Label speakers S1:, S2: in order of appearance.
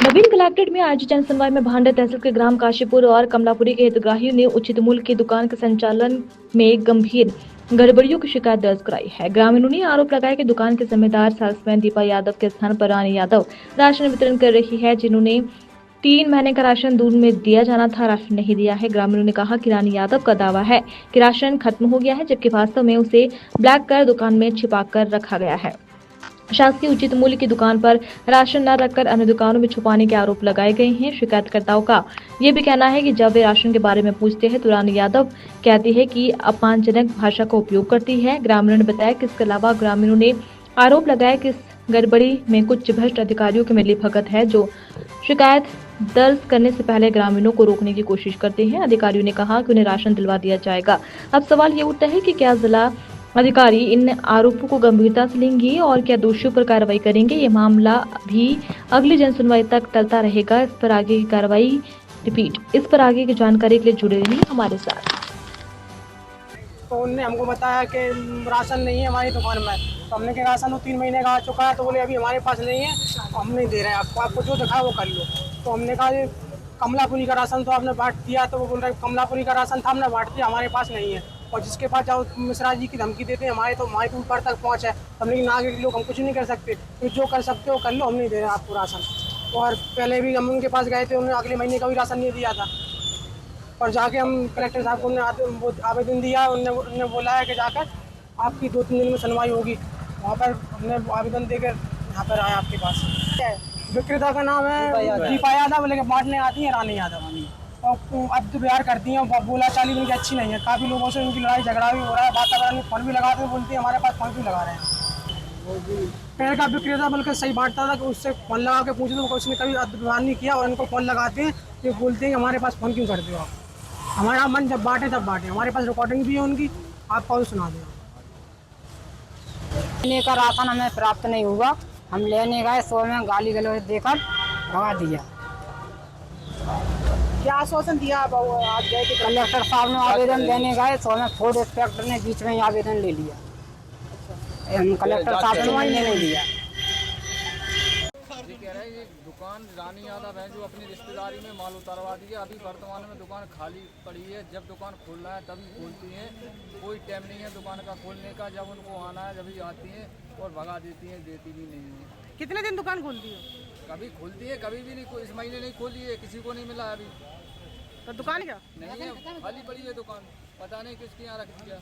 S1: नवीन collectorate में आयोजित जनसुनवाई में भांडा तहसील के ग्राम काशीपुर और कमलापुरी के हितग्राहियों ने उचित मूल्य की दुकान के संचालन में गंभीर गड़बड़ियों की शिकायत दर्ज कराई है। ग्रामीणों ने आरोप लगाया कि दुकान के जिम्मेदार सेल्समैन दीपा यादव के स्थान पर रानी यादव राशन वितरण कर रही है, जिन्होंने 3 महीने का राशन दूर में दिया जाना था, राशन नहीं दिया है। ग्रामीणों ने कहा कि रानी यादव का दावा है कि राशन खत्म हो गया है, जबकि वास्तव में उसे ब्लैक कर दुकान में छिपा कर रखा गया है। शासकीय उचित मूल्य की दुकान पर राशन न रखकर अन्य दुकानों में छुपाने के आरोप लगाए गए हैं। शिकायतकर्ताओं का ये भी कहना है कि जब वे राशन के बारे में पूछते हैं तो रानी यादव कहती है कि अपमानजनक भाषा का उपयोग करती है। ग्रामीणों ने बताया कि इसके अलावा ग्रामीणों ने आरोप लगाया कि इस गड़बड़ी में कुछ भ्रष्ट अधिकारियों की मिलीभगत है, जो शिकायत दर्ज करने से पहले ग्रामीणों को रोकने की कोशिश करते हैं। अधिकारियों ने कहा कि उन्हें राशन दिलवा दिया जाएगा। अब सवाल ये उठता है कि क्या जिला अधिकारी इन आरोपों को गंभीरता से लेंगे और क्या दोषियों पर कार्रवाई करेंगे। ये मामला भी अगली जनसुनवाई तक टलता रहेगा। इस पर आगे की कार्रवाई इस पर आगे की जानकारी के लिए जुड़े रहिए हमारे साथ।
S2: तो उनने हमको बताया कि राशन नहीं है हमारी दुकान में। तो हमने कहा राशन तो 3 महीने का आ चुका है। तो बोले अभी हमारे पास नहीं है, हम नहीं दे रहे हैं आपको, आपको जो दिखा वो कर लो। तो हमने कहा ये कमलापुरी का राशन तो आपने बांट दिया। तो वो बोल रहे कमलापुरी का राशन था, हमने बांट दिया, हमारे पास नहीं है। और जिसके पास जाओ मिश्रा जी की धमकी देते हैं, हमारे ऊपर तक पहुँच है। हमने कि नागरिक लोग हम कुछ नहीं कर सकते, तो जो कर सकते हो कर लो, हम नहीं दे रहे आपको राशन। और पहले भी हम उनके पास गए थे, उन्होंने अगले महीने का भी राशन नहीं दिया था। और जाके हम कलेक्टर साहब को आवेदन दिया। उन्होंने बोला है कि जाकर आपकी 2-3 दिन में सुनवाई होगी। वहाँ पर हमने आवेदन देकर यहाँ पर आए आपके पास। विक्रेता का नाम है दीपा यादव, लेकिन बांटने आती है रानी यादव। और अब तो व्यवहार करती हैं, बोला चाली उनकी अच्छी नहीं है। काफ़ी लोगों से उनकी लड़ाई झगड़ा भी हो रहा है, वातावरण में फोन भी लगाते हैं, बोलती है हमारे पास फोन भी लगा रहे हैं। पहले का विक्रेता बल्कि सही बांटता था कि उससे फोन लगा के पूछे, तो उसने कभी व्यवहार नहीं किया। और उनको फोन लगाते हैं, ये बोलते हैं कि हमारे पास फोन क्यों करते हो आप। हमारा मन जब बांटे तब बांटे, हमारे पास रिकॉर्डिंग भी है उनकी, आपको भी सुना दें।
S3: लेने का राशन हमें प्राप्त नहीं हुआ। हम लेने गए, सो में गाली गलौज देकर भगा दिया।
S2: क्या आश्वासन दिया आप आज गए थे?
S3: कलेक्टर साहब ने आवेदन देने गए, सो में फूड इंस्पेक्टर ने बीच में ही आवेदन ले लिया। हम कलेक्टर साहब ने मानने नहीं दिया।
S4: ये कह रहे हैं ये दुकान रानी यादव है जो अपनी रिश्तेदारी में माल उतारवा दी है। अभी वर्तमान में दुकान खाली पड़ी है। जब दुकान खोलना है तभी खोलती हैं, कोई टाइम नहीं है दुकान का खोलने का। जब उनको आना है जब आती हैं और भगा देती हैं, देती भी नहीं है।
S2: कितने दिन दुकान खोलती है?
S4: कभी खुलती है कभी भी नहीं। इस महीने नहीं खोली है, किसी को नहीं मिला अभी।
S2: तो दुकान क्या
S4: नहीं है, खाली पड़ी है दुकान, पता नहीं किसके यहाँ रख दिया।